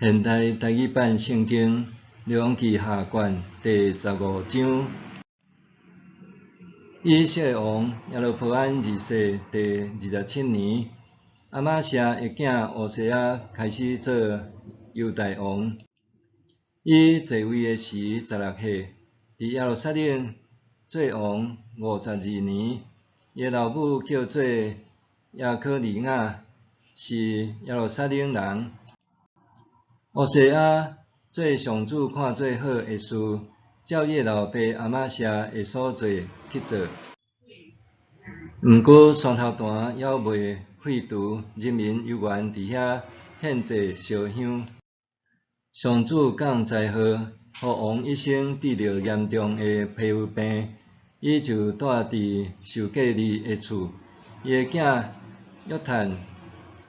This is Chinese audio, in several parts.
现代台语版圣经列王记下卷第15章。以色列王耶罗波安二世第27年，阿玛谢的囝乌西亚开始做犹大王。伊在位的时16岁，伫耶路撒冷做王52年。伊的老母叫做亚科尼亚，是耶路撒冷人。乌西亚做上主看做好的事，照伊老爸阿玛谢的所做去做。毋过山头段犹未废除，人民犹原伫遐献祭烧香。上主降灾祸，互王一生得着严重的皮肤病，伊就住伫受隔离的厝。伊的囝约坦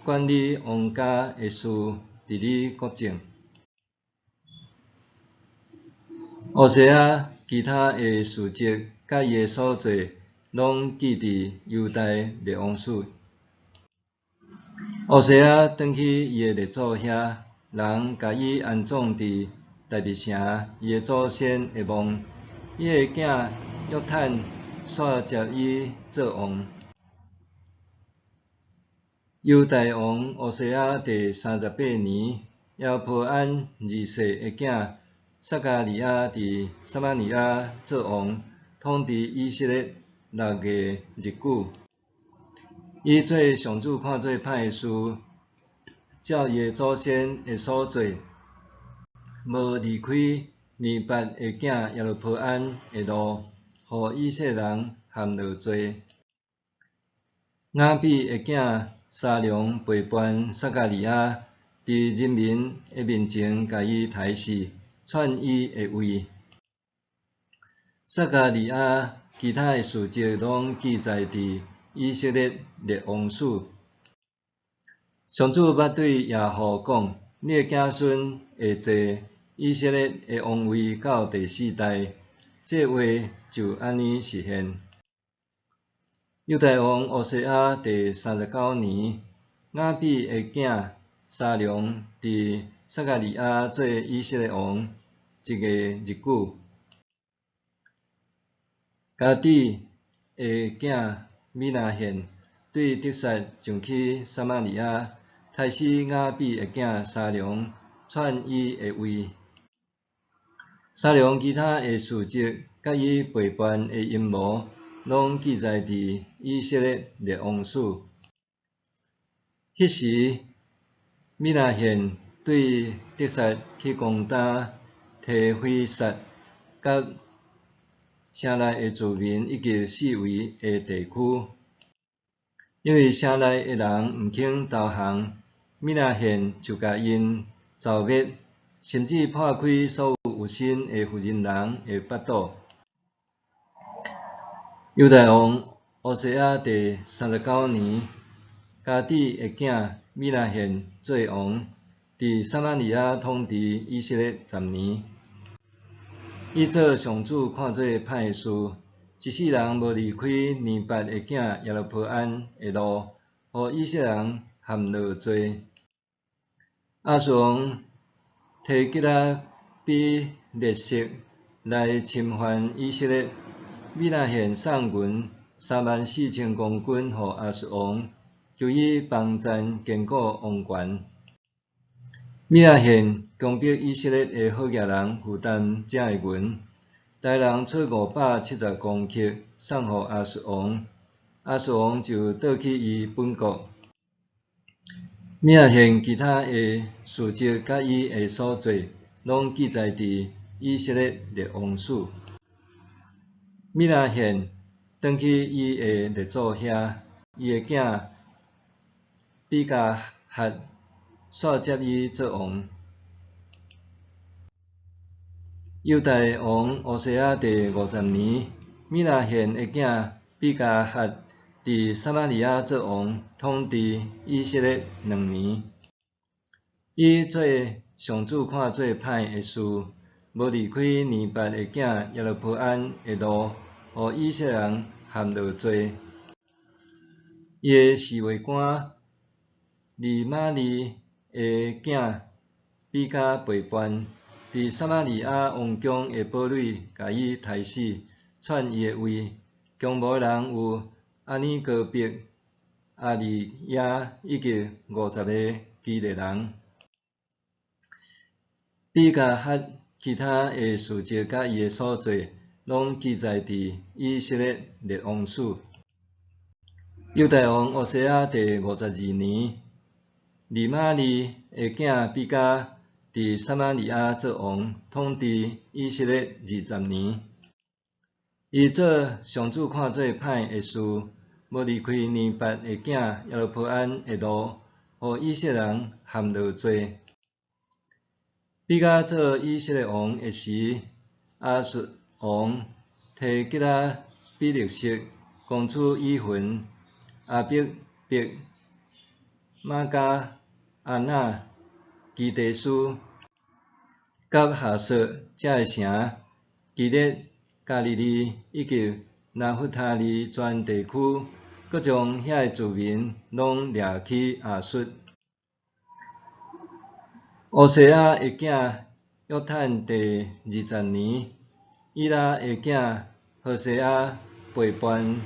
管理王家的事，治理国政。乌西亚其他的事迹，甲伊的所做，拢记伫犹大列王书。乌西亚转去伊的列祖遐，人甲伊安葬伫大卫城伊的祖先的墓。伊的囝约坦煞接伊做王。犹大王乌西亚第38年，耶罗波安二世的囝撒迦利亚伫撒玛利亚做王，统治以色列6个日久。伊做上主看做歹的事，照伊的祖先的所做，无离开尼八的囝耶罗波安的路，互以色列人陷落罪。雅比的囝沙龙陪伴撒迦利亚，伫人民的面前甲伊刣死，篡伊的位。撒迦利亚其他的事迹拢记载伫以色列列王书。上主捌对亚户讲：你的子孙会坐以色列的王位到第4代。这话就安尼实现。犹大王乌西亚第39年，雅比的囝沙龙伫撒迦利亚做以色列王1个日久。加底的囝米拿现对得撒上去撒玛利亚，杀死雅比的囝沙龙，篡伊的位。沙龙其他的事迹，甲伊陪伴的阴谋，拢记载伫以色列列王书。迄时，米拿现对得撒去攻打提非撒，甲城内的住民以及四围的地区。因为城内的人毋肯投降，米拿现就甲因剿灭，甚至破开所有身的妇人人的腹肚。犹大王乌西亚第39年，加底的囝米拿现做王，伫撒玛利亚统治以色列10年。伊做上主看做歹的事，一世人无离开尼八的囝耶罗波安的路，互以色列人陷落罪。亚述王提吉拉比列色来侵犯以色列，米拿现送军34000公军互亚述王，求伊帮赞坚固王权。米拿现强迫以色列的好野人负担这个银，大人出570公克送互亚述王，亚述王就倒去伊本国。米拿现其他的事迹甲伊的所做，拢记载伫以色列列王书。米拿现转去伊的列祖遐，伊的囝比加哈煞接伊做王。犹大王乌西亚第50年，米拿现的囝比加哈伫撒玛利亚做王，统治以色列2年。伊做上主看做歹的事，无离开尼八的囝耶罗波安的路，互以色列人陷落罪。伊的侍卫官利玛利的囝比甲陪伴，伫撒玛利亚王宫的堡垒，甲伊杀死，篡伊的位。共无人有阿尼高别、阿利亚以及50个基列人。比甲和其他的事迹甲伊的所做，拢记载伫以色列列王书。犹大王乌西亚第52年，利玛利的囝比甲伫撒玛利亚做王，统治以色列20年。伊做上主看做歹的事，无离开尼八的囝耶罗波安的路，互以色列人陷落罪。比甲做以色列王的时，亚述王提吉拉比勒色、公主以魂、阿伯别、玛加、阿那、基地斯、甲哈瑟这个城，基列、加利利以及拿弗他利全地区，佮将遐个居民拢掠去亚述。乌西亚的囝约坦第20年，以拉的囝何西亚陪伴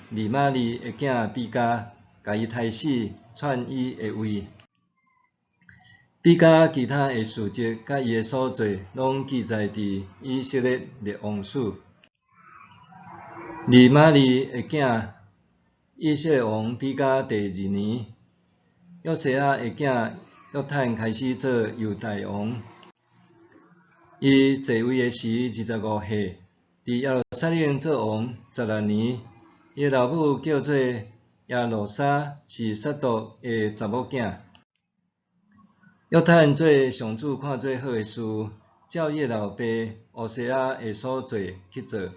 利玛利的囝比甲，甲伊杀死，篡伊的位。比甲其他的事迹甲伊的所做，拢记载伫以色列列王书。利玛利的囝以色列王比甲第2年，约西亚的囝约坦开始做犹大王。伊继位的时25岁，伫耶路撒冷做王16年。伊的老母叫做耶路撒，是撒督的查某囝。约坦做上主看做好的事，照伊的老爸乌西亚的所做去做。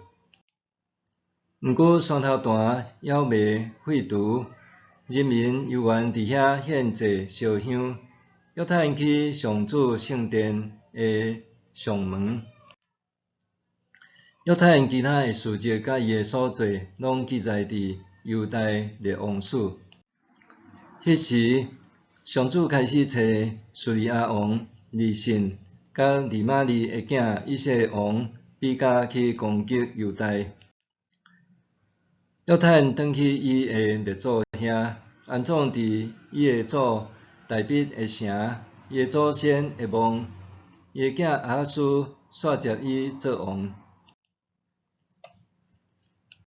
毋过山头坛还未废除，人民犹原伫遐献祭烧香。约坦去上主圣殿的上门。约坦其他的事迹甲伊的所做，拢记载伫犹大列王书。迄时，上主开始找叙利亚王利沁，甲利玛利的囝以色列王比甲去攻击犹大。约坦转去伊的列祖遐，安葬伫伊的祖大毕的城。伊的祖先会望，伊的囝亚哈斯煞接伊做王。